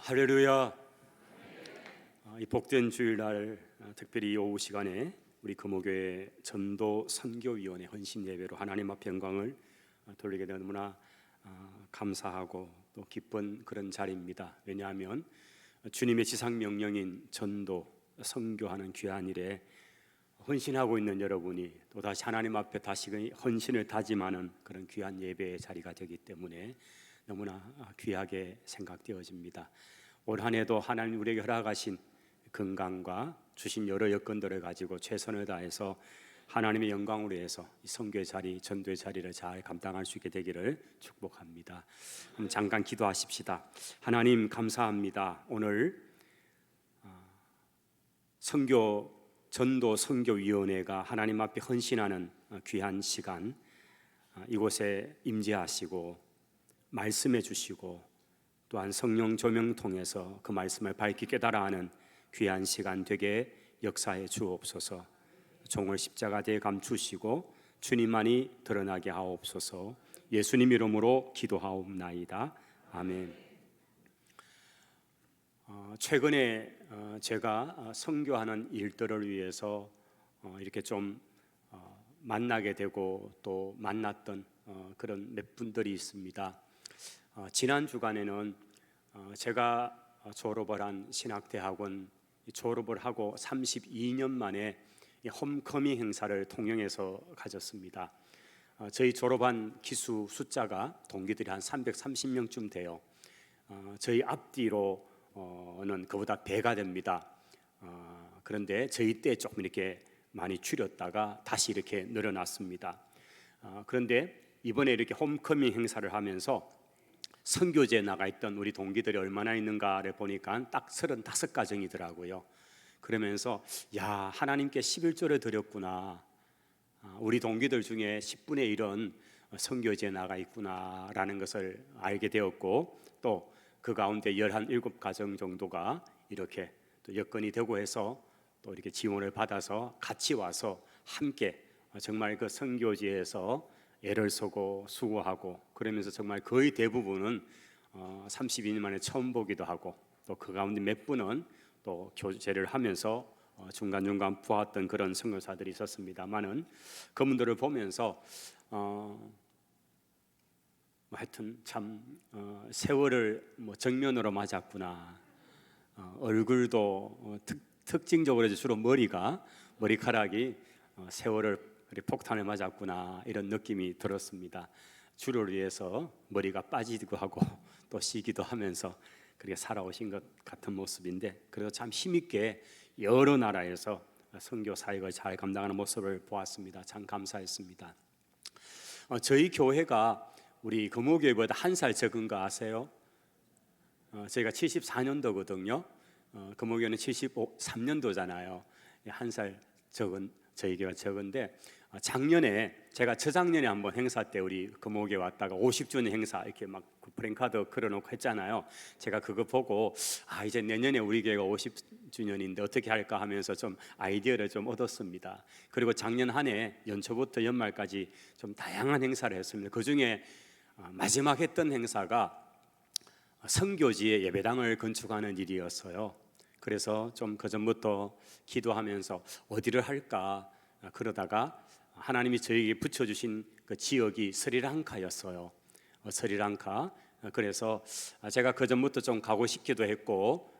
할렐루야. 이 복된 주일날 특별히 오후 시간에 우리 금호교회 전도 선교위원회 헌신 예배로 하나님 앞 영광을 돌리게 되어 너무나 감사하고 또 기쁜 그런 자리입니다. 왜냐하면 주님의 지상 명령인 전도 선교하는 귀한 일에 헌신하고 있는 여러분이 또다시 하나님 앞에 다시 헌신을 다짐하는 그런 귀한 예배의 자리가 되기 때문에 너무나 귀하게 생각되어집니다. 올 한 해도 하나님 우리에게 허락하신 건강과 주신 여러 여건들을 가지고 최선을 다해서 하나님의 영광을 위해서 이 선교의 자리, 전도의 자리를 잘 감당할 수 있게 되기를 축복합니다. 그럼 잠깐 기도하십시다. 하나님 감사합니다. 오늘 전도 선교위원회가 하나님 앞에 헌신하는 귀한 시간, 이곳에 임재하시고 말씀해 주시고 또한 성령 조명 통해서 그 말씀을 밝히 깨달아 하는 귀한 시간 되게 역사해 주옵소서. 종을 십자가대에 감추시고 주님만이 드러나게 하옵소서. 예수님 이름으로 기도하옵나이다. 아멘. 최근에 제가 선교하는 일들을 위해서 이렇게 좀 만나게 되고 또 만났던 그런 몇 분들이 있습니다. 지난 주간에는 제가 졸업을 한 신학대학원 졸업을 하고 32년 만에 홈커밍 행사를 통영에서 가졌습니다. 저희 졸업한 기수 숫자가 동기들이 한 330명쯤 돼요. 저희 앞뒤로는 그보다 배가 됩니다. 그런데 저희 때 조금 이렇게 많이 줄였다가 다시 이렇게 늘어났습니다. 그런데 이번에 이렇게 홈커밍 행사를 하면서 선교제에 나가 있던 우리 동기들이 얼마나 있는가를 보니까 딱 35가정이더라고요. 그러면서 야, 하나님께 11조를 드렸구나. 우리 동기들 중에 10분의 1은 선교제에 나가 있구나라는 것을 알게 되었고, 또 그 가운데 17가정 정도가 이렇게 또 여건이 되고 해서 또 이렇게 지원을 받아서 같이 와서 함께 정말 그 선교지에서 애를 쓰고 수고하고 그러면서 정말 거의 대부분은 32년 만에 처음 보기도 하고 또 그 가운데 몇 분은 또 교제를 하면서 중간중간 보았던 그런 선교사들이 있었습니다만은 그분들을 보면서 하여튼 참 세월을 정면으로 맞았구나. 얼굴도 특징적으로 주로 머리카락이 세월을 폭탄을 맞았구나 이런 느낌이 들었습니다. 주를 위해서 머리가 빠지기도 하고 또 쉬기도 하면서 그렇게 살아오신 것 같은 모습인데, 그래도 참 힘있게 여러 나라에서 선교 사역을 잘 감당하는 모습을 보았습니다. 참 감사했습니다. 저희 교회가 우리 금호교회보다 한 살 적은 거 아세요? 저희가 74년도거든요. 금호교회는 73년도잖아요. 한 살 적은 저희 교회가 적은데, 작년에 제가 저작년에 한번 행사 때 우리 금호교회 왔다가 50주년 행사 이렇게 막 프랭카드 걸어놓고 했잖아요. 제가 그거 보고 이제 내년에 우리 교회가 50주년인데 어떻게 할까 하면서 좀 아이디어를 좀 얻었습니다. 그리고 작년 한 해 연초부터 연말까지 좀 다양한 행사를 했습니다. 그 중에 마지막 했던 행사가 선교지에 예배당을 건축하는 일이었어요. 그래서 좀 그전부터 기도하면서 어디를 할까 그러다가 하나님이 저에게 붙여주신 그 지역이 스리랑카였어요. 스리랑카. 그래서 제가 그전부터 좀 가고 싶기도 했고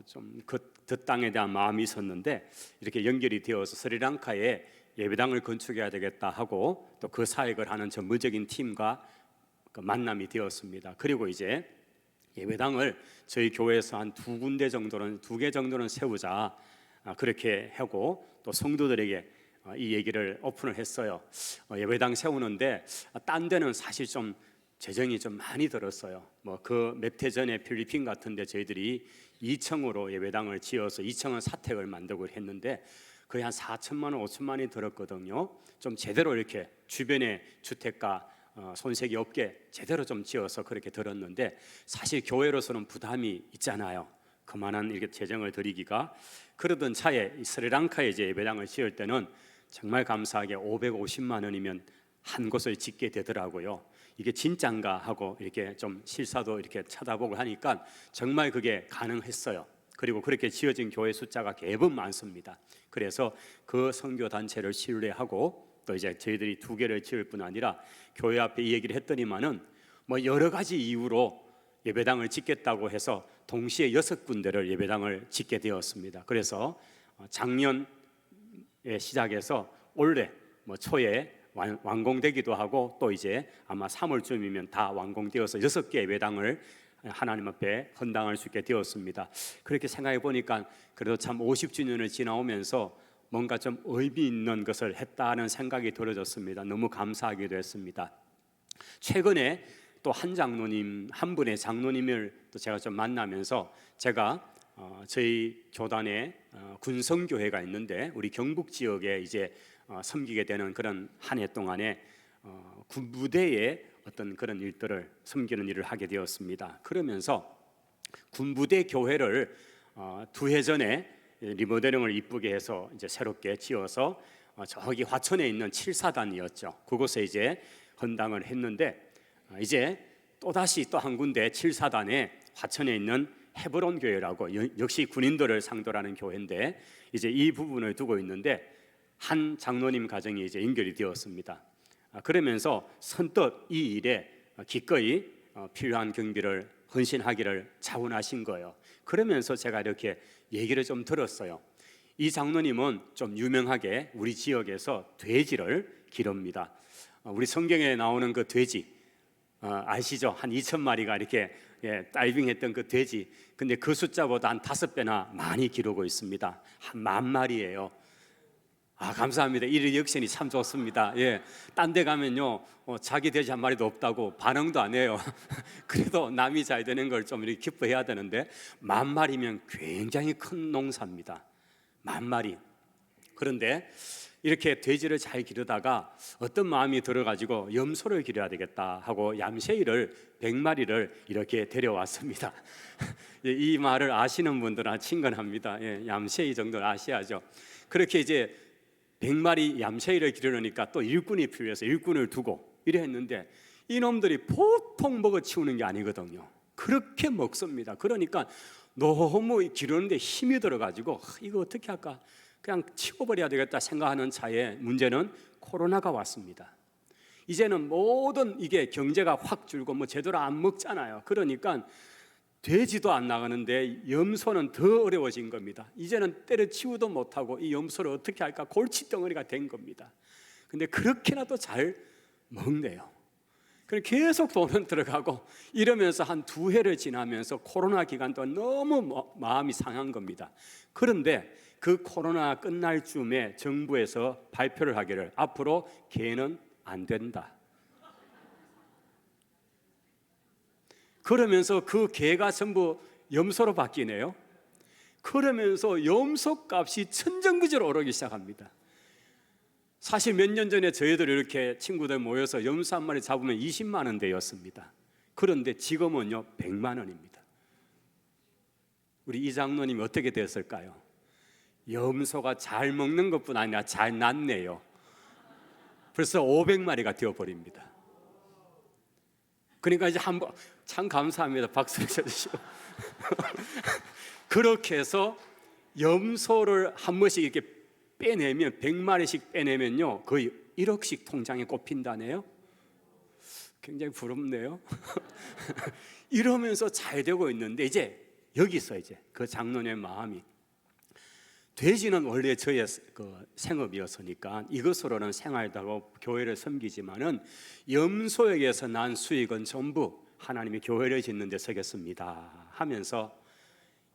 좀 그 땅에 대한 마음이 있었는데 이렇게 연결이 되어서 스리랑카에 예배당을 건축해야 되겠다 하고 또 그 사역을 하는 전문적인 팀과 그 만남이 되었습니다. 그리고 이제 예배당을 저희 교회에서 한 두 개 정도는 세우자 그렇게 하고 또 성도들에게 이 얘기를 오픈을 했어요. 예배당 세우는데 딴 데는 사실 좀 재정이 좀 많이 들었어요. 그 몇 해 전에 필리핀 같은데 저희들이 2층으로 예배당을 지어서 2층은 사택을 만들고 했는데 거의 한 4천만 원, 5천만 원이 들었거든요. 좀 제대로 이렇게 주변에 주택가 손색이 없게 제대로 좀 지어서 그렇게 들었는데 사실 교회로서는 부담이 있잖아요. 그만한 이렇게 재정을 들이기가. 그러던 차에 스리랑카에 이제 예배당을 지을 때는 정말 감사하게 550만 원이면 한 곳을 짓게 되더라고요. 이게 진짠가 하고 이렇게 좀 실사도 이렇게 쳐다보고 하니까 정말 그게 가능했어요. 그리고 그렇게 지어진 교회 숫자가 개분 많습니다. 그래서 그 선교 단체를 신뢰하고 또 이제 저희들이 2개를 지을 뿐 아니라 교회 앞에 이 얘기를 했더니만은 뭐 여러 가지 이유로 예배당을 짓겠다고 해서 동시에 6군데를 예배당을 짓게 되었습니다. 그래서 작년에 시작해서 올해 뭐 초에 완공되기도 하고 또 이제 아마 3월쯤이면 다 완공되어서 6개 예배당을 하나님 앞에 헌당할 수 있게 되었습니다. 그렇게 생각해 보니까 그래도 참 50주년을 지나오면서 뭔가 좀 의미 있는 것을 했다는 생각이 들어졌습니다. 너무 감사하기도 했습니다. 최근에 또 한 분의 장로님을 또 제가 좀 만나면서 제가 저희 교단에 군성교회가 있는데 우리 경북 지역에 이제 섬기게 되는 그런 한 해 동안에 군부대의 어떤 그런 일들을 섬기는 일을 하게 되었습니다. 그러면서 군부대 교회를 2해 전에 리모델링을 이쁘게 해서 이제 새롭게 지어서 저기 화천에 있는 7사단이었죠. 그곳에 이제 헌당을 했는데 이제 또다시 또 한 군데 7사단에 화천에 있는 헤브론 교회라고 역시 군인들을 상대로 하는 교회인데 이제 이 부분을 두고 있는데 한 장로님 가정이 이제 연결이 되었습니다. 그러면서 선뜻 이 일에 기꺼이 필요한 경비를 헌신하기를 자원하신 거예요. 그러면서 제가 이렇게 얘기를 좀 들었어요. 이 장로님은 좀 유명하게 우리 지역에서 돼지를 기릅니다. 우리 성경에 나오는 그 돼지 아시죠? 한 2,000마리가 이렇게 다이빙했던 그 돼지. 근데 그 숫자보다 한 5배나 많이 기르고 있습니다. 한 10,000마리예요. 감사합니다. 이 리액션이 참 좋습니다. 딴 데 가면요 자기 돼지 한 마리도 없다고 반응도 안 해요. 그래도 남이 잘 되는 걸 좀 이렇게 기뻐해야 되는데 10,000마리면 굉장히 큰 농사입니다. 10,000마리. 그런데 이렇게 돼지를 잘 기르다가 어떤 마음이 들어가지고 염소를 기려야 되겠다 하고 얌새이를 100마리를 이렇게 데려왔습니다. 이 말을 아시는 분들은 친근합니다. 얌새이 정도는 아셔야죠. 그렇게 이제 100마리 얌새이를 기르려니까 또 일꾼이 필요해서 일꾼을 두고 이래 했는데 이놈들이 보통 먹어치우는 게 아니거든요. 그렇게 먹습니다. 그러니까 너무 기르는데 힘이 들어가지고 이거 어떻게 할까? 그냥 치워버려야 되겠다 생각하는 차에 문제는 코로나가 왔습니다. 이제는 모든 이게 경제가 확 줄고 뭐 제대로 안 먹잖아요. 그러니까 돼지도 안 나가는데 염소는 더 어려워진 겁니다. 이제는 때려치우도 못하고 이 염소를 어떻게 할까 골칫덩어리가 된 겁니다. 근데 그렇게나도 잘 먹네요. 그럼 계속 돈은 들어가고 이러면서 한 2해를 지나면서 코로나 기간 동안 너무 마음이 상한 겁니다. 그런데 그 코로나 끝날 쯤에 정부에서 발표를 하기를 앞으로 개는 안 된다. 그러면서 그 개가 전부 염소로 바뀌네요. 그러면서 염소 값이 천정부지로 오르기 시작합니다. 사실 몇 년 전에 저희들 이렇게 친구들 모여서 염소 한 마리 잡으면 20만 원대였습니다. 그런데 지금은요 100만 원입니다. 우리 이 장로님이 어떻게 됐을까요? 염소가 잘 먹는 것뿐 아니라 잘 낳네요. 벌써 500마리가 되어버립니다. 그러니까 이제 한번 참 감사합니다. 박수를 쳐주시고 그렇게 해서 염소를 한 번씩 이렇게 빼내면 100마리씩 빼내면요 거의 1억씩 통장에 꼽힌다네요. 굉장히 부럽네요. 이러면서 잘 되고 있는데 이제 여기서 이제 그 장로님의 마음이 돼지는 원래 저의 그 생업이었으니까 이것으로는 생활도 하고 교회를 섬기지만은 염소에게서 난 수익은 전부 하나님의 교회를 짓는 데 쓰겠습니다 하면서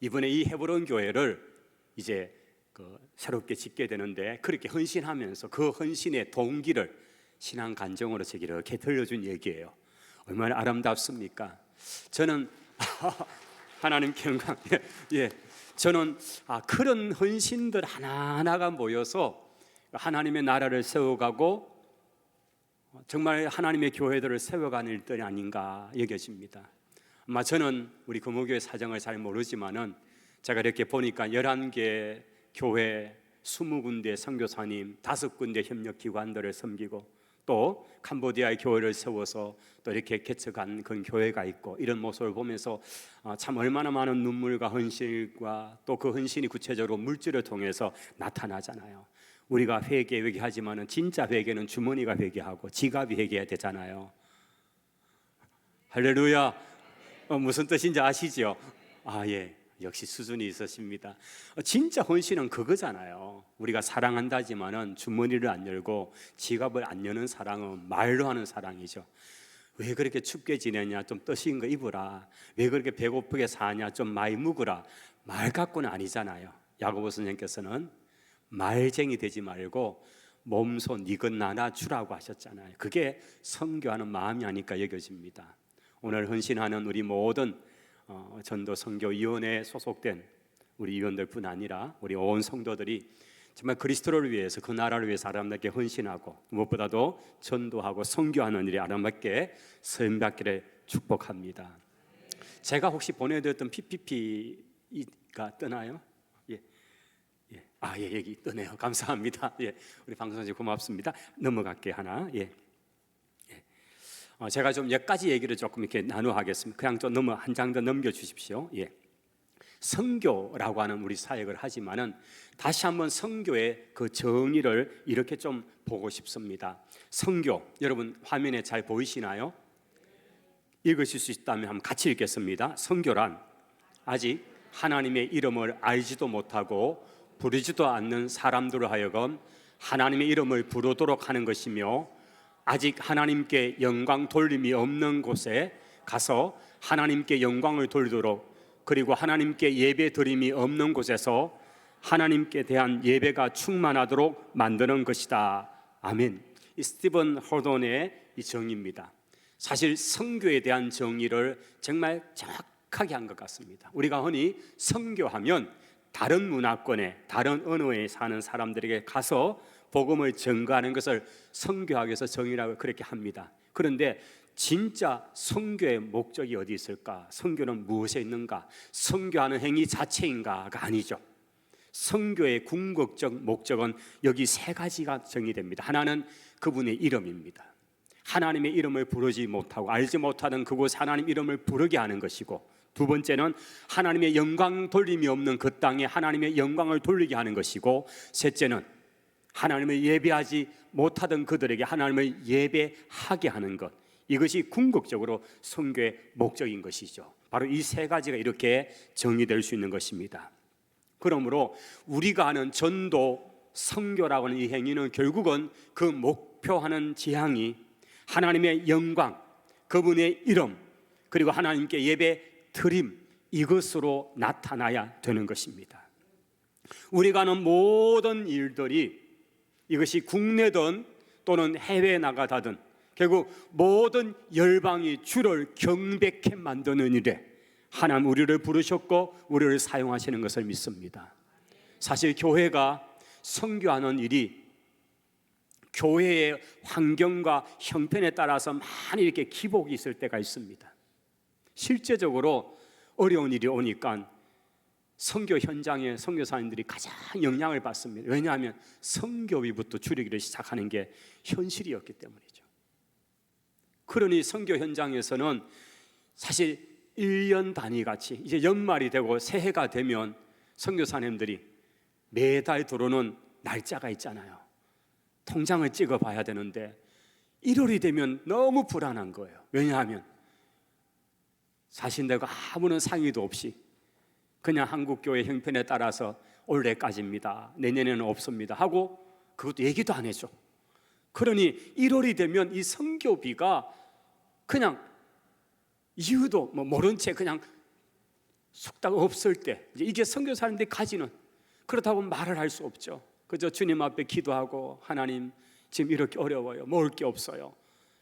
이번에 이 헤브론 교회를 이제 그 새롭게 짓게 되는데 그렇게 헌신하면서 그 헌신의 동기를 신앙 간증으로 제게 이렇게 들려준 얘기예요. 얼마나 아름답습니까? 저는 하나님께 영광. 저는 그런 헌신들 하나하나가 모여서 하나님의 나라를 세워가고 정말 하나님의 교회들을 세워가는 일들이 아닌가 여겨집니다. 아마 저는 우리 금호교회 사정을 잘 모르지만은 제가 이렇게 보니까 11개 교회 20군데 선교사님 5군데 협력기관들을 섬기고 또 캄보디아의 교회를 세워서 또 이렇게 개척한 그런 교회가 있고, 이런 모습을 보면서 참 얼마나 많은 눈물과 헌신과 또 그 헌신이 구체적으로 물질을 통해서 나타나잖아요. 우리가 회개하지만은 진짜 회개는 주머니가 회개하고 지갑이 회개해야 되잖아요. 할렐루야. 무슨 뜻인지 아시죠? 예. 역시 수준이 있으십니다. 진짜 헌신은 그거잖아요. 우리가 사랑한다지만은 주머니를 안 열고 지갑을 안 여는 사랑은 말로 하는 사랑이죠. 왜 그렇게 춥게 지내냐, 좀 뜨신 거 입으라. 왜 그렇게 배고프게 사냐, 좀 많이 묵으라. 말 갖고는 아니잖아요. 야고보 선생님께서는 말쟁이 되지 말고 몸소 니것 나나 주라고 하셨잖아요. 그게 선교하는 마음이 아닐까 여겨집니다. 오늘 헌신하는 우리 모든 전도 선교위원회에 소속된 우리 위원들뿐 아니라 우리 온 성도들이 정말 그리스도를 위해서, 그 나라를 위해서 아름답게 헌신하고 무엇보다도 전도하고 선교하는 일이 아름답게 쓰임받기를 축복합니다. 제가 혹시 보내드렸던 PPP가 뜨나요? 여기 뜨네요. 감사합니다. 우리 방송사님 고맙습니다. 넘어갈게요. 하나. 제가 좀 여기까지 얘기를 조금 이렇게 나누어 하겠습니다. 그냥 좀 한 장 더 넘겨 주십시오. 선교라고 하는 우리 사역을 하지만은 다시 한번 선교의 그 정의를 이렇게 좀 보고 싶습니다. 선교, 여러분 화면에 잘 보이시나요? 읽으실 수 있다면 한번 같이 읽겠습니다. 선교란 아직 하나님의 이름을 알지도 못하고 부르지도 않는 사람들로 하여금 하나님의 이름을 부르도록 하는 것이며, 아직 하나님께 영광 돌림이 없는 곳에 가서 하나님께 영광을 돌리도록, 그리고 하나님께 예배 드림이 없는 곳에서 하나님께 대한 예배가 충만하도록 만드는 것이다. 아멘. 이 스티븐 호돈의 이 정의입니다. 사실 선교에 대한 정의를 정말 정확하게 한 것 같습니다. 우리가 흔히 선교하면 다른 문화권에, 다른 언어에 사는 사람들에게 가서 복음을 전가하는 것을 선교하기 위해서 정의라고 그렇게 합니다. 그런데 진짜 선교의 목적이 어디 있을까? 선교는 무엇에 있는가? 선교하는 행위 자체인가가 아니죠. 선교의 궁극적 목적은 여기 세 가지가 정의됩니다. 하나는 그분의 이름입니다. 하나님의 이름을 부르지 못하고 알지 못하는 그곳 하나님 이름을 부르게 하는 것이고, 두 번째는 하나님의 영광 돌림이 없는 그 땅에 하나님의 영광을 돌리게 하는 것이고, 셋째는 하나님을 예배하지 못하던 그들에게 하나님을 예배하게 하는 것. 이것이 궁극적으로 선교의 목적인 것이죠. 바로 이 세 가지가 이렇게 정의될 수 있는 것입니다. 그러므로 우리가 하는 전도, 선교라고 하는 이 행위는 결국은 그 목표하는 지향이 하나님의 영광, 그분의 이름, 그리고 하나님께 예배 드림, 이것으로 나타나야 되는 것입니다. 우리가 하는 모든 일들이, 이것이 국내든 또는 해외에 나가다든 결국 모든 열방이 주를 경배케 만드는 일에 하나님 우리를 부르셨고 우리를 사용하시는 것을 믿습니다. 사실 교회가 선교하는 일이 교회의 환경과 형편에 따라서 많이 이렇게 기복이 있을 때가 있습니다. 실제적으로 어려운 일이 오니까 선교 현장에 선교사님들이 가장 영향을 받습니다. 왜냐하면 선교비부터 줄이기를 시작하는 게 현실이었기 때문이죠. 그러니 선교 현장에서는 사실 1년 단위 같이 이제 연말이 되고 새해가 되면 선교사님들이 매달 들어오는 날짜가 있잖아요. 통장을 찍어 봐야 되는데 1월이 되면 너무 불안한 거예요. 왜냐하면 자신들과 아무런 상의도 없이 그냥 한국교회 형편에 따라서 올해까지입니다, 내년에는 없습니다 하고 그것도 얘기도 안 해줘. 그러니 1월이 되면 이 선교비가 그냥 이유도 모른 채 그냥 쑥딱 없을 때, 이게 선교사님들이 가지는, 그렇다고 말을 할 수 없죠. 그저 주님 앞에 기도하고 하나님 지금 이렇게 어려워요, 먹을 게 없어요,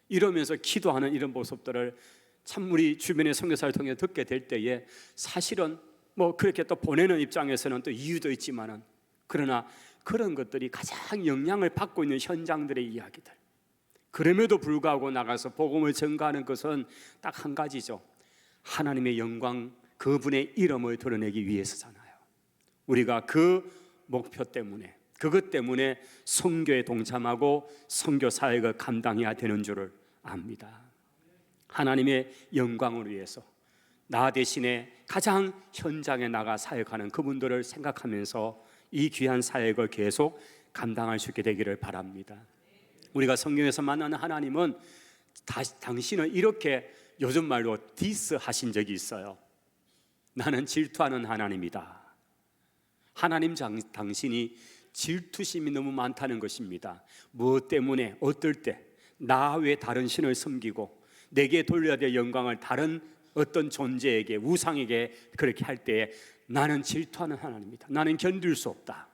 이러면서 기도하는 이런 모습들을 참 우리 주변의 선교사를 통해 듣게 될 때에 사실은 그렇게 또 보내는 입장에서는 또 이유도 있지만은, 그러나 그런 것들이 가장 영향을 받고 있는 현장들의 이야기들, 그럼에도 불구하고 나가서 복음을 전가하는 것은 딱 한 가지죠. 하나님의 영광, 그분의 이름을 드러내기 위해서잖아요. 우리가 그 목표 때문에, 그것 때문에 선교에 동참하고 선교 사역을 감당해야 되는 줄을 압니다. 하나님의 영광을 위해서 나 대신에 가장 현장에 나가 사역하는 그분들을 생각하면서 이 귀한 사역을 계속 감당할 수 있게 되기를 바랍니다. 우리가 성경에서 만나는 하나님은 당신을 이렇게 요즘 말로 디스하신 적이 있어요. 나는 질투하는 하나님이다. 하나님 당신이 질투심이 너무 많다는 것입니다. 무엇 때문에 어떨 때 나 외 다른 신을 섬기고 내게 돌려야 될 영광을 다른 어떤 존재에게, 우상에게 그렇게 할 때에 나는 질투하는 하나님이다. 나는 견딜 수 없다.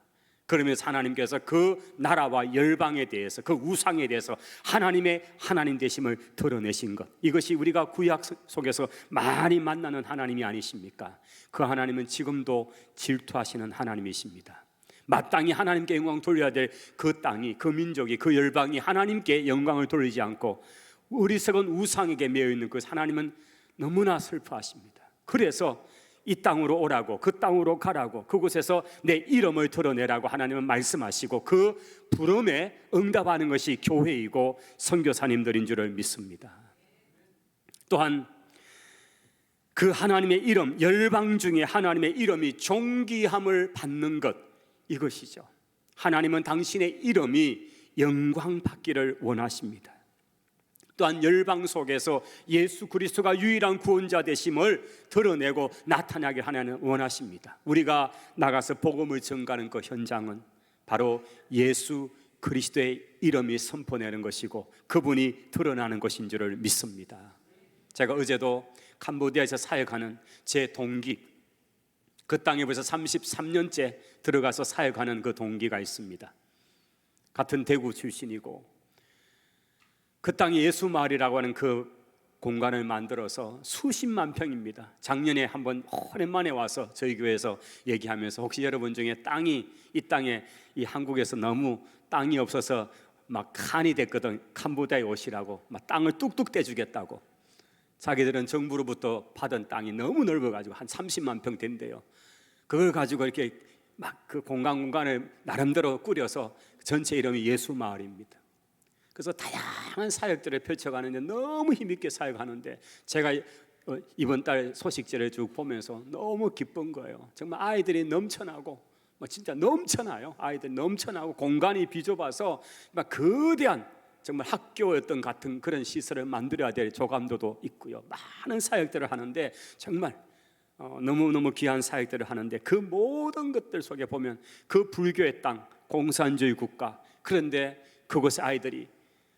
그러면서 하나님께서 그 나라와 열방에 대해서, 그 우상에 대해서 하나님의 하나님 되심을 드러내신 것, 이것이 우리가 구약 속에서 많이 만나는 하나님이 아니십니까? 그 하나님은 지금도 질투하시는 하나님이십니다. 마땅히 하나님께 영광 돌려야 될 그 땅이, 그 민족이, 그 열방이 하나님께 영광을 돌리지 않고 어리석은 우상에게 매여 있는 그 하나님은 너무나 슬퍼하십니다. 그래서 이 땅으로 오라고, 그 땅으로 가라고, 그곳에서 내 이름을 드러내라고 하나님은 말씀하시고 그 부름에 응답하는 것이 교회이고 선교사님들인 줄을 믿습니다. 또한 그 하나님의 이름, 열방 중에 하나님의 이름이 존귀함을 받는 것, 이것이죠. 하나님은 당신의 이름이 영광 받기를 원하십니다. 또한 열방 속에서 예수 그리스도가 유일한 구원자 되심을 드러내고 나타나게 하나님은 원하십니다. 우리가 나가서 복음을 전가하는 그 현장은 바로 예수 그리스도의 이름이 선포되는 것이고 그분이 드러나는 것인 줄을 믿습니다. 제가 어제도 캄보디아에서 사역하는 제 동기, 그 땅에 벌써 33년째 들어가서 사역하는 그 동기가 있습니다. 같은 대구 출신이고 그 땅에 예수마을이라고 하는 그 공간을 만들어서 수십만 평입니다. 작년에 한번 오랜만에 와서 저희 교회에서 얘기하면서 혹시 여러분 중에 이 땅에 이 한국에서 너무 땅이 없어서 막 칸이 됐거든. 캄보디아에 오시라고 막 땅을 뚝뚝 떼주겠다고. 자기들은 정부로부터 받은 땅이 너무 넓어가지고 한 30만 평 된대요. 그걸 가지고 이렇게 막 그 공간을 나름대로 꾸려서 전체 이름이 예수마을입니다. 그래서 다양한 사역들을 펼쳐가는데 너무 힘있게 사역하는데 제가 이번 달 소식지를 쭉 보면서 너무 기쁜 거예요. 정말 아이들이 넘쳐나고 진짜 넘쳐나요. 아이들이 넘쳐나고 공간이 비좁아서 막 거대한 정말 학교였던 같은 그런 시설을 만들어야 될 조감도도 있고요. 많은 사역들을 하는데 정말 너무너무 귀한 사역들을 하는데 그 모든 것들 속에 보면 그 불교의 땅, 공산주의 국가, 그런데 그곳의 아이들이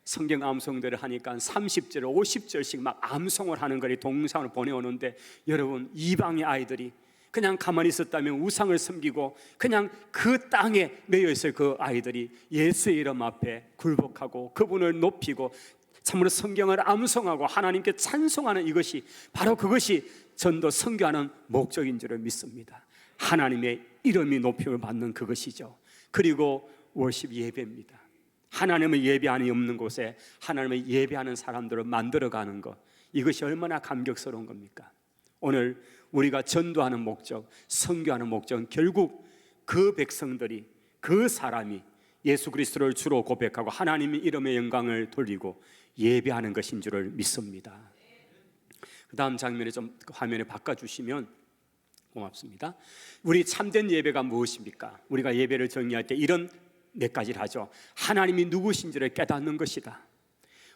성경 암송들을 하니까 30절, 50절씩 막 암송을 하는 거리 동상을 보내오는데 여러분 이방의 아이들이 그냥 가만히 있었다면 우상을 섬기고 그냥 그 땅에 매여 있을 그 아이들이 예수의 이름 앞에 굴복하고 그분을 높이고 참으로 성경을 암송하고 하나님께 찬송하는 이것이 바로 그것이 전도 선교하는 목적인 줄을 믿습니다. 하나님의 이름이 높임을 받는 그것이죠. 그리고 월십 예배입니다. 하나님을 예배하는 없는 곳에 하나님을 예배하는 사람들을 만들어가는 것, 이것이 얼마나 감격스러운 겁니까? 오늘 우리가 전도하는 목적, 선교하는 목적은 결국 그 백성들이, 그 사람이 예수 그리스도를 주로 고백하고 하나님의 이름의 영광을 돌리고 예배하는 것인 줄을 믿습니다. 그 다음 장면에 좀 화면에 바꿔주시면 고맙습니다. 우리 참된 예배가 무엇입니까? 우리가 예배를 정의할 때 이런 몇 가지를 하죠. 하나님이 누구신지를 깨닫는 것이다.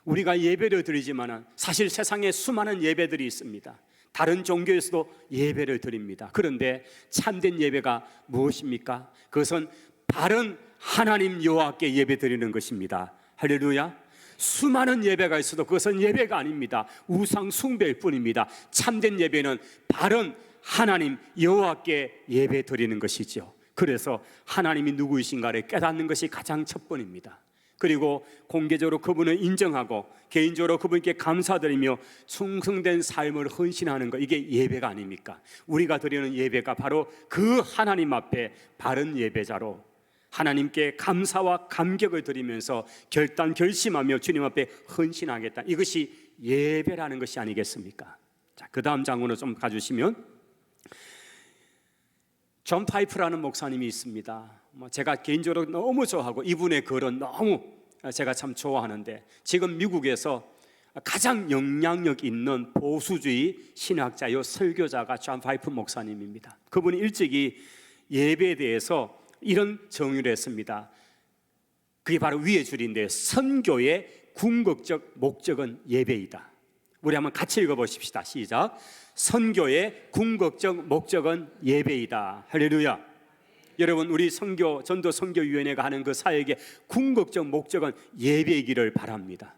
우리가 예배를 드리지만 사실 세상에 수많은 예배들이 있습니다. 다른 종교에서도 예배를 드립니다. 그런데 참된 예배가 무엇입니까? 그것은 바른 하나님 여호와께 예배 드리는 것입니다. 할렐루야. 수많은 예배가 있어도 그것은 예배가 아닙니다. 우상 숭배일 뿐입니다. 참된 예배는 바른 하나님 여호와께 예배 드리는 것이죠. 그래서 하나님이 누구이신가를 깨닫는 것이 가장 첫 번입니다. 그리고 공개적으로 그분을 인정하고 개인적으로 그분께 감사드리며 충성된 삶을 헌신하는 것, 이게 예배가 아닙니까? 우리가 드리는 예배가 바로 그 하나님 앞에 바른 예배자로 하나님께 감사와 감격을 드리면서 결심하며 주님 앞에 헌신하겠다, 이것이 예배라는 것이 아니겠습니까? 자, 그 다음 장으로 좀 가주시면, 존 파이프라는 목사님이 있습니다. 제가 개인적으로 너무 좋아하고 이분의 글은 너무 제가 참 좋아하는데, 지금 미국에서 가장 영향력 있는 보수주의 신학자요 설교자가 존 파이프 목사님입니다. 그분이 일찍이 예배에 대해서 이런 정의를 했습니다. 그게 바로 위의 줄인데, 선교의 궁극적 목적은 예배이다. 우리 한번 같이 읽어보십시다. 시작. 선교의 궁극적 목적은 예배이다. 할렐루야. 여러분, 우리 전도 선교위원회가 하는 그 사역의 궁극적 목적은 예배이기를 바랍니다.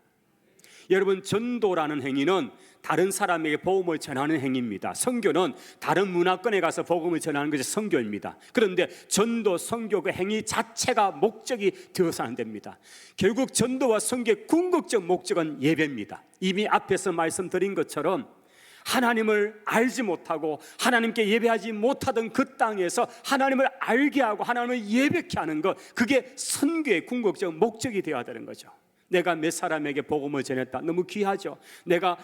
여러분, 전도라는 행위는 다른 사람에게 복음을 전하는 행위입니다. 선교는 다른 문화권에 가서 복음을 전하는 것이 선교입니다. 그런데 전도, 선교 그 행위 자체가 목적이 되어서 안 됩니다. 결국 전도와 선교의 궁극적 목적은 예배입니다. 이미 앞에서 말씀드린 것처럼 하나님을 알지 못하고 하나님께 예배하지 못하던 그 땅에서 하나님을 알게 하고 하나님을 예배케 하는 것, 그게 선교의 궁극적 목적이 되어야 되는 거죠. 내가 몇 사람에게 복음을 전했다, 너무 귀하죠. 내가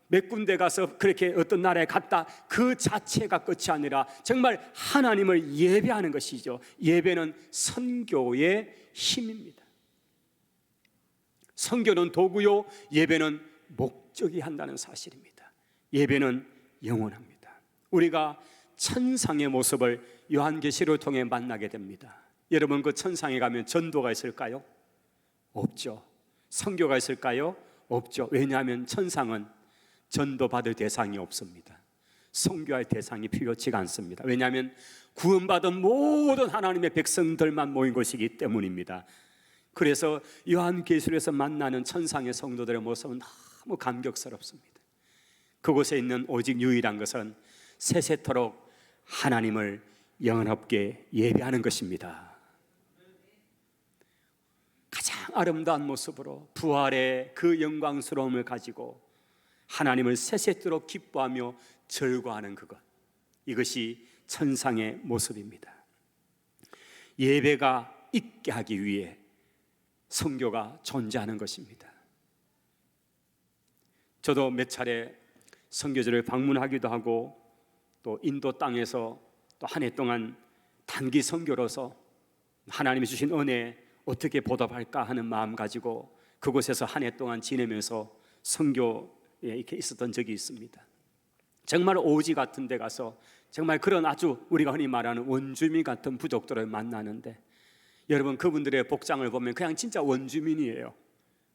몇 군데 가서 그렇게 어떤 나라에 갔다, 그 자체가 끝이 아니라 정말 하나님을 예배하는 것이죠. 예배는 선교의 힘입니다. 선교는 도구요, 예배는 목적이 한다는 사실입니다. 예배는 영원합니다. 우리가 천상의 모습을 요한계시를 통해 만나게 됩니다. 여러분, 그 천상에 가면 전도가 있을까요? 없죠. 선교가 있을까요? 없죠. 왜냐하면 천상은 전도받을 대상이 없습니다. 선교할 대상이 필요치가 않습니다. 왜냐하면 구원받은 모든 하나님의 백성들만 모인 곳이기 때문입니다. 그래서 요한계시록에서 만나는 천상의 성도들의 모습은 너무 감격스럽습니다. 그곳에 있는 오직 유일한 것은 세세토록 하나님을 영원롭게 예배하는 것입니다. 가장 아름다운 모습으로 부활의 그 영광스러움을 가지고 하나님을 세세토록 기뻐하며 절거하는 그것, 이것이 천상의 모습입니다. 예배가 있게 하기 위해 선교가 존재하는 것입니다. 저도 몇 차례 선교지를 방문하기도 하고, 또 인도 땅에서 또 한 해 동안 단기 선교로서 하나님이 주신 은혜에 어떻게 보답할까 하는 마음 가지고 그곳에서 한 해 동안 지내면서 선교에 이렇게 있었던 적이 있습니다. 정말 오지 같은 데 가서 정말 그런 아주 우리가 흔히 말하는 원주민 같은 부족들을 만나는데, 여러분, 그분들의 복장을 보면 그냥 진짜 원주민이에요.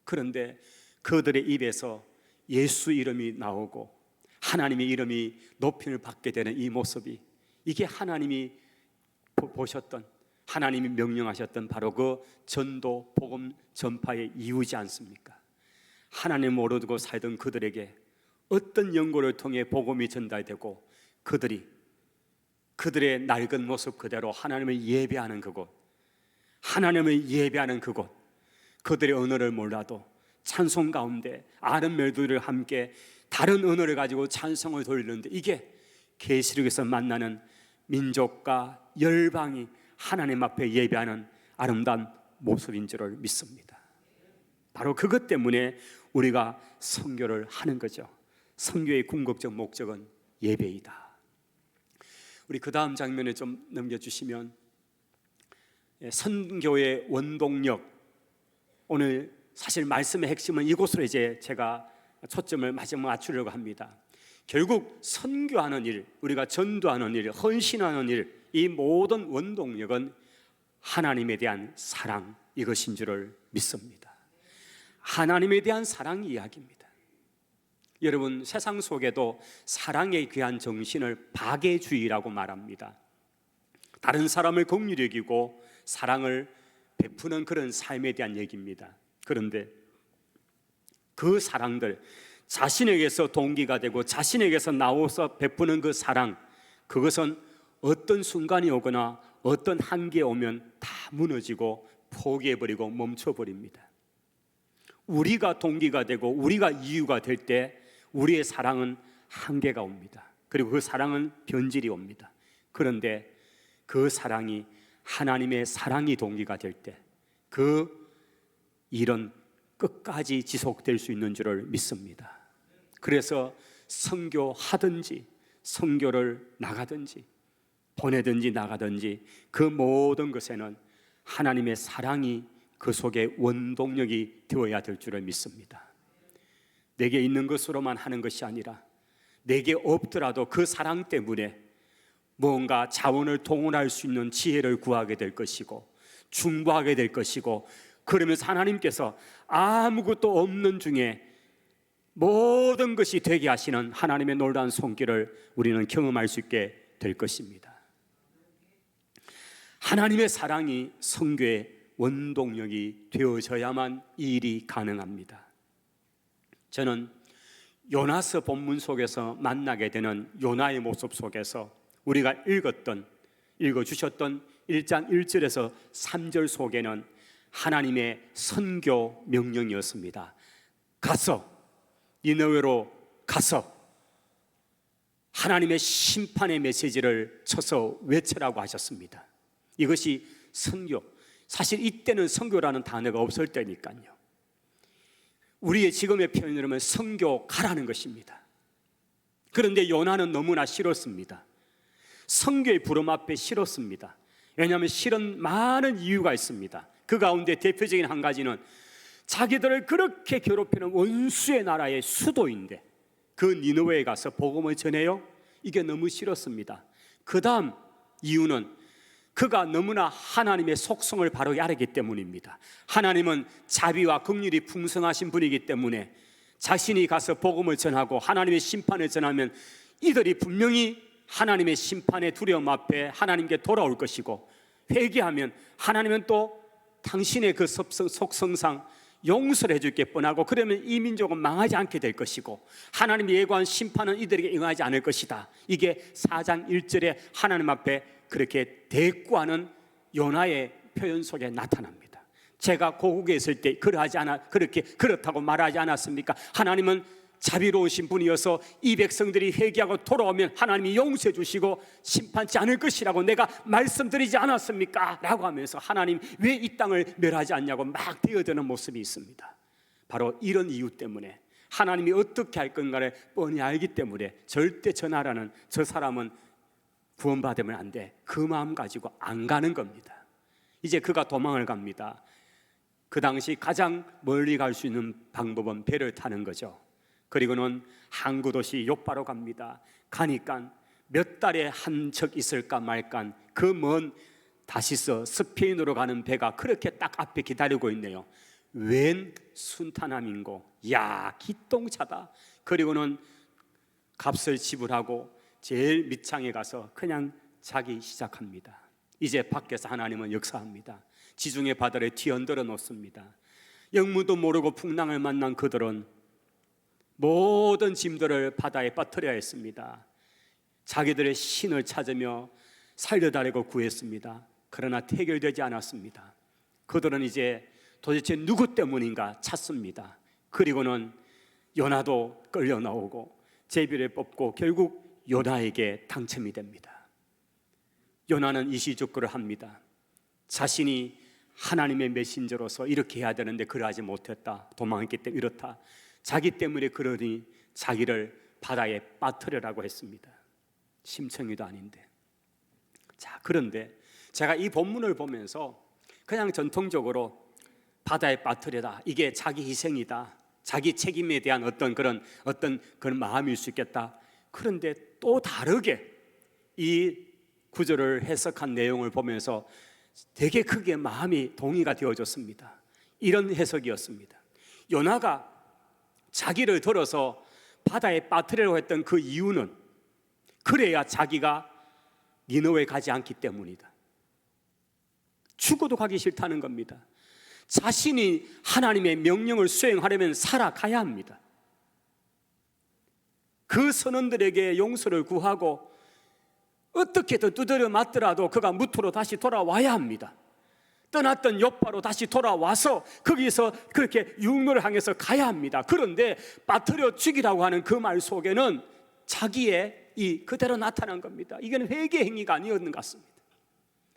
그런데 그들의 입에서 예수 이름이 나오고 하나님의 이름이 높임을 받게 되는 이 모습이, 이게 하나님이 보셨던, 하나님이 명령하셨던 바로 그 전도 복음 전파의 이유지 않습니까? 하나님 모르고 살던 그들에게 어떤 연고를 통해 복음이 전달되고 그들의 낡은 모습 그대로 하나님을 예배하는 그곳, 하나님을 예배하는 그곳, 그들의 언어를 몰라도 찬송 가운데 아는 멜로디를 함께 다른 언어를 가지고 찬송을 돌리는데, 이게 계시록에서 만나는 민족과 열방이 하나님 앞에 예배하는 아름다운 모습인 줄을 믿습니다. 바로 그것 때문에 우리가 선교를 하는 거죠. 선교의 궁극적 목적은 예배이다. 우리 그 다음 장면에 좀 넘겨주시면, 선교의 원동력, 오늘 사실 말씀의 핵심은 이곳으로 이제 제가 초점을 마지막 맞추려고 합니다. 결국 선교하는 일, 우리가 전도하는 일, 헌신하는 일, 이 모든 원동력은 하나님에 대한 사랑, 이것인 줄을 믿습니다. 하나님에 대한 사랑 이야기입니다. 여러분, 세상 속에도 사랑에 귀한 정신을 박애주의라고 말합니다. 다른 사람을 긍휼히 여기고 사랑을 베푸는 그런 삶에 대한 얘기입니다. 그런데 그 사랑들, 자신에게서 동기가 되고 자신에게서 나와서 베푸는 그 사랑, 그것은 어떤 순간이 오거나 어떤 한계에 오면 다 무너지고 포기해버리고 멈춰버립니다. 우리가 동기가 되고 우리가 이유가 될 때 우리의 사랑은 한계가 옵니다. 그리고 그 사랑은 변질이 옵니다. 그런데 그 사랑이 하나님의 사랑이 동기가 될 때 그 일은 끝까지 지속될 수 있는 줄을 믿습니다. 그래서 선교하든지 선교를 나가든지 보내든지 나가든지 그 모든 것에는 하나님의 사랑이 그 속에 원동력이 되어야 될 줄을 믿습니다. 내게 있는 것으로만 하는 것이 아니라 내게 없더라도 그 사랑 때문에 무언가 자원을 동원할 수 있는 지혜를 구하게 될 것이고 중보하게 될 것이고, 그러면서 하나님께서 아무것도 없는 중에 모든 것이 되게 하시는 하나님의 놀라운 손길을 우리는 경험할 수 있게 될 것입니다. 하나님의 사랑이 선교의 원동력이 되어져야만 이 일이 가능합니다. 저는 요나서 본문 속에서 만나게 되는 요나의 모습 속에서 우리가 읽어주셨던 1장 1절에서 3절 속에는 하나님의 선교 명령이었습니다. 가서, 니느웨로 가서 하나님의 심판의 메시지를 쳐서 외치라고 하셨습니다. 이것이 선교. 사실 이때는 선교라는 단어가 없을 때니까요. 우리의 지금의 표현으로 하면 선교 가라는 것입니다. 그런데 요나는 너무나 싫었습니다. 선교의 부름 앞에 싫었습니다. 왜냐하면 싫은 많은 이유가 있습니다. 그 가운데 대표적인 한 가지는 자기들을 그렇게 괴롭히는 원수의 나라의 수도인데 그 니느웨에 가서 복음을 전해요? 이게 너무 싫었습니다. 그 다음 이유는 그가 너무나 하나님의 속성을 바르게 알았기 때문입니다. 하나님은 자비와 긍휼이 풍성하신 분이기 때문에 자신이 가서 복음을 전하고 하나님의 심판을 전하면 이들이 분명히 하나님의 심판의 두려움 앞에 하나님께 돌아올 것이고, 회개하면 하나님은 또 당신의 그 속성상 용서를 해줄 게 뻔하고, 그러면 이 민족은 망하지 않게 될 것이고 하나님이 예고한 심판은 이들에게 응하지 않을 것이다. 이게 4장 1절에 하나님 앞에 그렇게 대꾸하는 요나의 표현 속에 나타납니다. 제가 고국에 있을 때 그렇다고 말하지 않았습니까? 하나님은 자비로우신 분이어서 이 백성들이 회개하고 돌아오면 하나님이 용서해 주시고 심판치 않을 것이라고 내가 말씀드리지 않았습니까? 라고 하면서 하나님 왜 이 땅을 멸하지 않냐고 막 되어드는 모습이 있습니다. 바로 이런 이유 때문에 하나님이 어떻게 할 건가를 뻔히 알기 때문에 절대 저 나라는, 저 사람은 구원받으면 안 돼, 그 마음 가지고 안 가는 겁니다. 이제 그가 도망을 갑니다. 그 당시 가장 멀리 갈 수 있는 방법은 배를 타는 거죠. 그리고는 항구 도시 요바로 갑니다. 가니까 몇 달에 한 척 있을까 말까 그 먼 다시서 스페인으로 가는 배가 그렇게 딱 앞에 기다리고 있네요. 웬 순탄함인고, 야 기똥차다. 그리고는 값을 지불하고 제일 밑창에 가서 그냥 자기 시작합니다. 이제 밖에서 하나님은 역사합니다. 지중해 바다를 뒤흔들어 놓습니다. 영무도 모르고 풍랑을 만난 그들은 모든 짐들을 바다에 빠뜨려야 했습니다. 자기들의 신을 찾으며 살려달라고 구했습니다. 그러나 해결되지 않았습니다. 그들은 이제 도대체 누구 때문인가 찾습니다. 그리고는 요나도 끌려 나오고 제비를 뽑고 결국 요나에게 당첨이 됩니다. 요나는 이시죽구를 합니다. 자신이 하나님의 메신저로서 이렇게 해야 되는데 그러하지 못했다, 도망했기 때문에 이렇다, 자기 때문에 그러니 자기를 바다에 빠뜨려라고 했습니다. 심청이도 아닌데. 자, 그런데 제가 이 본문을 보면서 그냥 전통적으로 바다에 빠뜨려다, 이게 자기 희생이다, 자기 책임에 대한 어떤 그런 마음일 수 있겠다. 그런데 또 다르게 이 구절을 해석한 내용을 보면서 되게 크게 마음이 동의가 되어졌습니다. 이런 해석이었습니다. 요나가 자기를 들어서 바다에 빠뜨리려고 했던 그 이유는 그래야 자기가 니느웨에 가지 않기 때문이다. 죽어도 가기 싫다는 겁니다. 자신이 하나님의 명령을 수행하려면 살아가야 합니다. 그 선원들에게 용서를 구하고 어떻게든 두드려 맞더라도 그가 무토로 다시 돌아와야 합니다. 떠났던 요바로 다시 돌아와서 거기서 그렇게 육로를 향해서 가야 합니다. 그런데 빠뜨려 죽이라고 하는 그 말 속에는 자기의 이 그대로 나타난 겁니다. 이건 회개 행위가 아니었는 것 같습니다.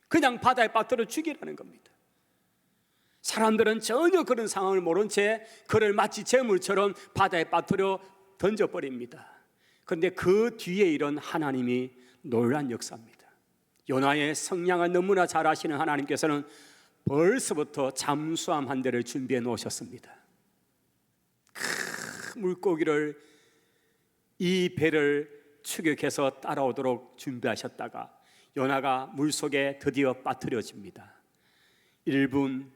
그냥 바다에 빠뜨려 죽이라는 겁니다. 사람들은 전혀 그런 상황을 모른 채 그를 마치 재물처럼 바다에 빠뜨려 던져버립니다. 그런데 그 뒤에 이런 하나님이 놀란 역사입니다. 요나의 성량을 너무나 잘 아시는 하나님께서는 벌써부터 잠수함 한 대를 준비해 놓으셨습니다. 큰 물고기를 이 배를 추격해서 따라오도록 준비하셨다가 요나가 물속에 드디어 빠뜨려집니다. 1분,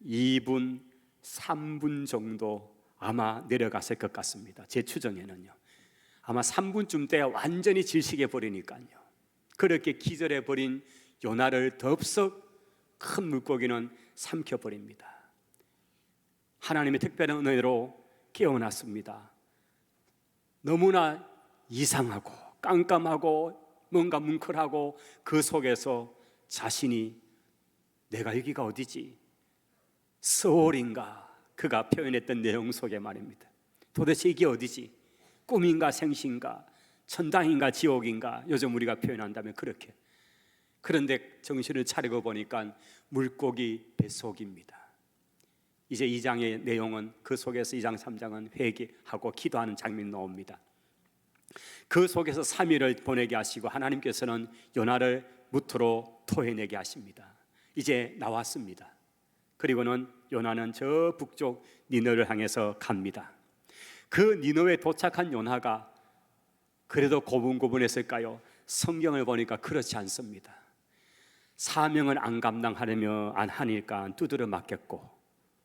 2분, 3분 정도 아마 내려갔을 것 같습니다. 제 추정에는요. 아마 3분쯤 때 완전히 질식해 버리니까요. 그렇게 기절해 버린 요나를 덥석 큰 물고기는 삼켜버립니다. 하나님의 특별한 은혜로 깨어났습니다. 너무나 이상하고 깜깜하고 뭔가 뭉클하고 그 속에서 자신이 내가 여기가 어디지? 서울인가? 그가 표현했던 내용 속에 말입니다. 도대체 이게 어디지? 꿈인가 생신가? 천당인가 지옥인가? 요즘 우리가 표현한다면 그렇게. 그런데 정신을 차리고 보니까 물고기 뱃속입니다. 이제 2장의 내용은 그 속에서 2장 3장은 회개하고 기도하는 장면이 나옵니다. 그 속에서 3일을 보내게 하시고 하나님께서는 요나를 무토로 토해내게 하십니다. 이제 나왔습니다. 그리고는 요나는 저 북쪽 니느웨를 향해서 갑니다. 그 니느웨에 도착한 요나가 그래도 고분고분했을까요? 성경을 보니까 그렇지 않습니다. 사명을 안 감당하려면 안 하니까 두드려 맞겠고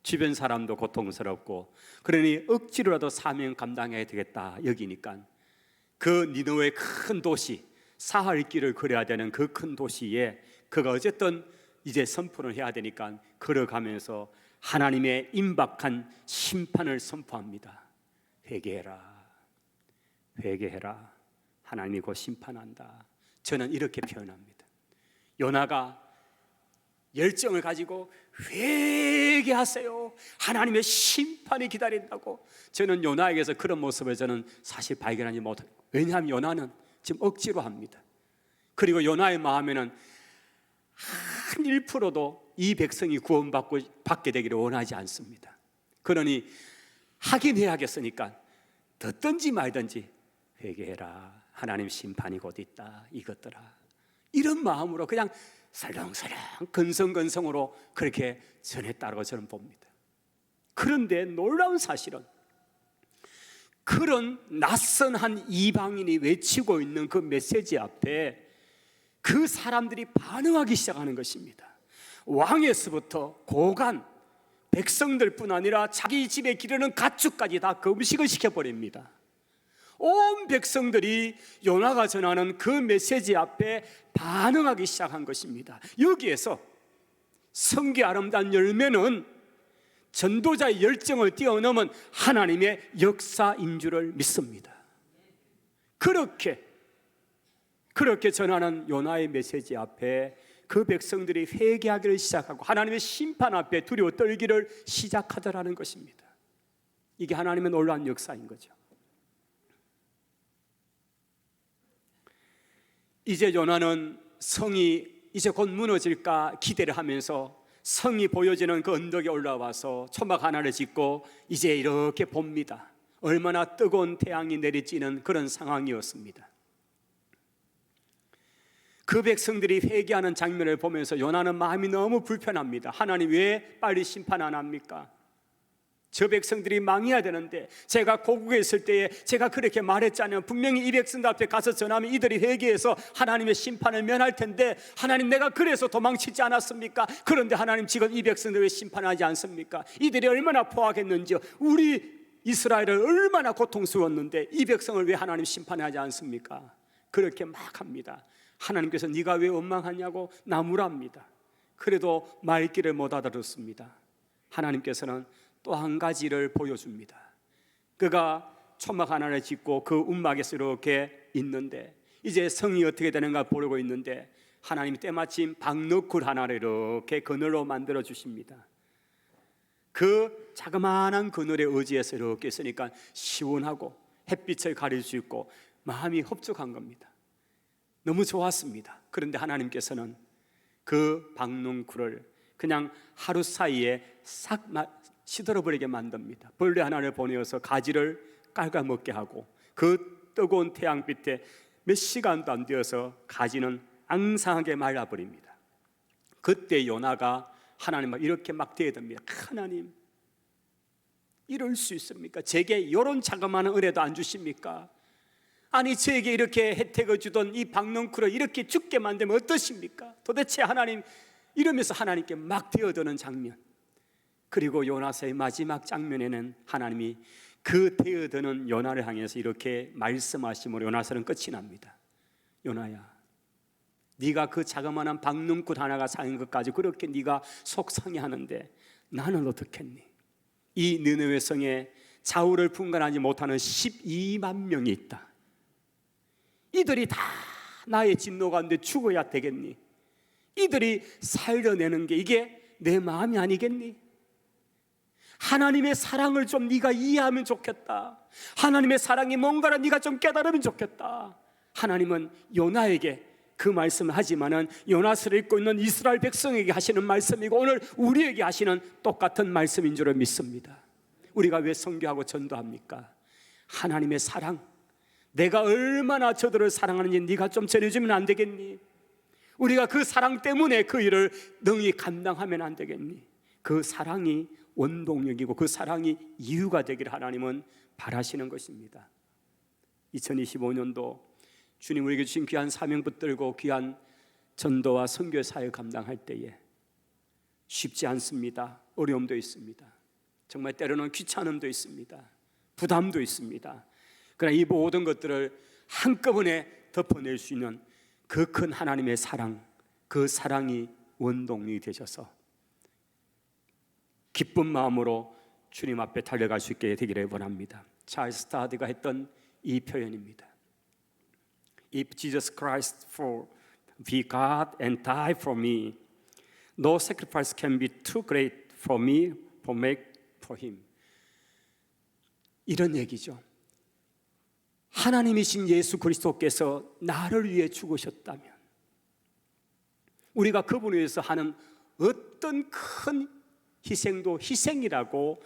주변 사람도 고통스럽고 그러니 억지로라도 사명 감당해야 되겠다 여기니까 그 니느웨 큰 도시 사할 길을 걸어야 되는 그 큰 도시에 그가 어쨌든 이제 선포를 해야 되니까 걸어가면서 하나님의 임박한 심판을 선포합니다. 회개해라, 회개해라. 하나님이 곧 심판한다. 저는 이렇게 표현합니다. 요나가 열정을 가지고 회개하세요. 하나님의 심판이 기다린다고. 저는 요나에게서 그런 모습을 저는 사실 발견하지 못해요. 왜냐하면 요나는 지금 억지로 합니다. 그리고 요나의 마음에는 한 1%도 이 백성이 구원받게 되기를 원하지 않습니다. 그러니 하긴 해야겠으니까 듣든지 말든지 회개해라. 하나님 심판이 곧 있다. 이것들아. 이런 마음으로 그냥 설렁설렁 근성근성으로 그렇게 전했다고 저는 봅니다. 그런데 놀라운 사실은 그런 낯선 한 이방인이 외치고 있는 그 메시지 앞에 그 사람들이 반응하기 시작하는 것입니다. 왕에서부터 고관, 백성들뿐 아니라 자기 집에 기르는 가축까지 다 금식을 시켜버립니다. 온 백성들이 요나가 전하는 그 메시지 앞에 반응하기 시작한 것입니다. 여기에서 성경의 아름다운 열매는 전도자의 열정을 뛰어넘은 하나님의 역사인 줄을 믿습니다. 그렇게 전하는 요나의 메시지 앞에 그 백성들이 회개하기를 시작하고 하나님의 심판 앞에 두려워 떨기를 시작하더라는 것입니다. 이게 하나님의 놀라운 역사인 거죠. 이제 요나는 성이 이제 곧 무너질까 기대를 하면서 성이 보여지는 그 언덕에 올라와서 초막 하나를 짓고 이제 이렇게 봅니다. 얼마나 뜨거운 태양이 내리쬐는 그런 상황이었습니다. 그 백성들이 회개하는 장면을 보면서 요나는 마음이 너무 불편합니다. 하나님 왜 빨리 심판 안 합니까? 저 백성들이 망해야 되는데 제가 고국에 있을 때에 제가 그렇게 말했잖아요. 분명히 이 백성들 앞에 가서 전하면 이들이 회개해서 하나님의 심판을 면할 텐데 하나님 내가 그래서 도망치지 않았습니까? 그런데 하나님 지금 이 백성들 왜 심판하지 않습니까? 이들이 얼마나 포악했는지요. 우리 이스라엘을 얼마나 고통스러웠는데 이 백성을 왜 하나님 심판하지 않습니까? 그렇게 막 합니다. 하나님께서 네가 왜 원망하냐고 나무랍니다. 그래도 말귀를 못 알아듣습니다. 하나님께서는 또 한 가지를 보여줍니다. 그가 초막 하나를 짓고 그 움막에서 이렇게 있는데 이제 성이 어떻게 되는가 보려고 있는데 하나님이 때마침 박너쿨 하나를 이렇게 그늘로 만들어 주십니다. 그 자그마한 그늘에 의지해서 이렇게 있으니까 시원하고 햇빛을 가릴 수 있고 마음이 흡족한 겁니다. 너무 좋았습니다. 그런데 하나님께서는 그 박농쿨을 그냥 하루 사이에 싹 시들어버리게 만듭니다. 벌레 하나를 보내어서 가지를 깔아먹게 하고 그 뜨거운 태양빛에 몇 시간도 안 되어서 가지는 앙상하게 말라버립니다. 그때 요나가 하나님을 이렇게 막 대듭니다. 하나님, 이럴 수 있습니까? 제게 이런 자그마한 은혜도 안 주십니까? 아니, 저에게 이렇게 혜택을 주던 이 박넝쿨을 이렇게 죽게 만들면 어떠십니까? 도대체 하나님, 이러면서 하나님께 막 대어드는 장면. 그리고 요나서의 마지막 장면에는 하나님이 그 대어드는 요나를 향해서 이렇게 말씀하심으로 요나서는 끝이 납니다. 요나야, 네가 그 자그마한 박넝쿨 하나가 쌓인 것까지 그렇게 네가 속상해하는데 나는 어떻겠니? 이 느느웨 성에 좌우를 분간하지 못하는 12만 명이 있다. 이들이 다 나의 진노 가운데 죽어야 되겠니? 이들이 살려내는 게 이게 내 마음이 아니겠니? 하나님의 사랑을 좀 네가 이해하면 좋겠다. 하나님의 사랑이 뭔가를 네가 좀 깨달으면 좋겠다. 하나님은 요나에게 그 말씀을 하지만은 요나서를 읽고 있는 이스라엘 백성에게 하시는 말씀이고 오늘 우리에게 하시는 똑같은 말씀인 줄을 믿습니다. 우리가 왜 선교하고 전도합니까? 하나님의 사랑, 내가 얼마나 저들을 사랑하는지 네가 좀 전해주면 안 되겠니? 우리가 그 사랑 때문에 그 일을 능히 감당하면 안 되겠니? 그 사랑이 원동력이고 그 사랑이 이유가 되기를 하나님은 바라시는 것입니다. 2025년도 주님 우리에게 주신 귀한 사명 붙들고 귀한 전도와 선교 사역 감당할 때에 쉽지 않습니다. 어려움도 있습니다. 정말 때로는 귀찮음도 있습니다. 부담도 있습니다. 그러나 이 모든 것들을 한꺼번에 덮어낼 수 있는 그 큰 하나님의 사랑, 그 사랑이 원동력이 되셔서 기쁜 마음으로 주님 앞에 달려갈 수 있게 되기를 원합니다. 찰스 스타드가 했던 이 표현입니다. If Jesus Christ be God and die for me, no sacrifice can be too great for me to make for Him. 이런 얘기죠. 하나님이신 예수 그리스도께서 나를 위해 죽으셨다면 우리가 그분을 위해서 하는 어떤 큰 희생도 희생이라고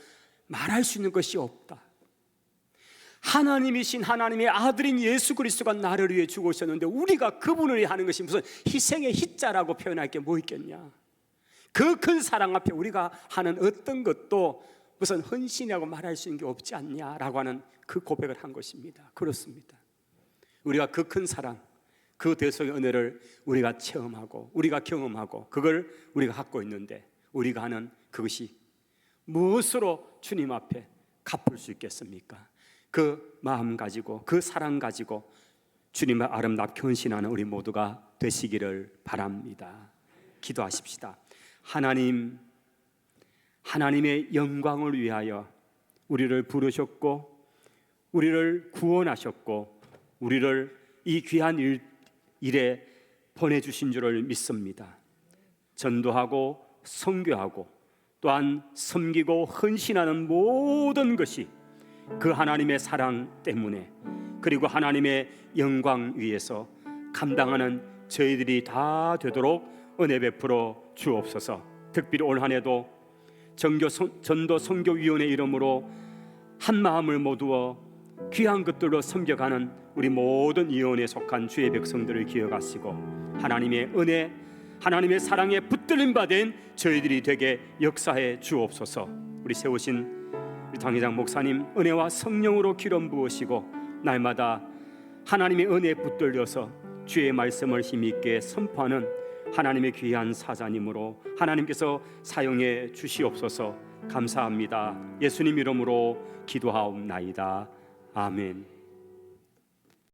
말할 수 있는 것이 없다. 하나님이신 하나님의 아들인 예수 그리스도가 나를 위해 죽으셨는데 우리가 그분을 위해 하는 것이 무슨 희생의 희자라고 표현할 게 뭐 있겠냐. 그 큰 사랑 앞에 우리가 하는 어떤 것도 무슨 헌신이라고 말할 수 있는 게 없지 않냐라고 하는 그 고백을 한 것입니다. 그렇습니다. 우리가 그 큰 사랑, 그 대속의 은혜를 우리가 체험하고 우리가 경험하고 그걸 우리가 갖고 있는데 우리가 하는 그것이 무엇으로 주님 앞에 갚을 수 있겠습니까? 그 마음 가지고 그 사랑 가지고 주님을 아름답게 헌신하는 우리 모두가 되시기를 바랍니다. 기도하십시다. 하나님, 하나님의 영광을 위하여 우리를 부르셨고 우리를 구원하셨고 우리를 이 귀한 일에 보내주신 줄을 믿습니다. 전도하고 선교하고 또한 섬기고 헌신하는 모든 것이 그 하나님의 사랑 때문에 그리고 하나님의 영광 위에서 감당하는 저희들이 다 되도록 은혜 베풀어 주옵소서. 특별히 올 한 해도 전도 선교위원회 이름으로 한 마음을 모두어 귀한 것들로 섬겨가는 우리 모든 위원회에 속한 주의 백성들을 기억하시고 하나님의 은혜, 하나님의 사랑에 붙들림 받은 저희들이 되게 역사해 주옵소서. 우리 세우신 우리 당회장 목사님 은혜와 성령으로 기름 부으시고 날마다 하나님의 은혜에 붙들려서 주의 말씀을 힘있게 선포하는 하나님의 귀한 사자님으로 하나님께서 사용해 주시옵소서. 감사합니다. 예수님 이름으로 기도하옵나이다. 아멘.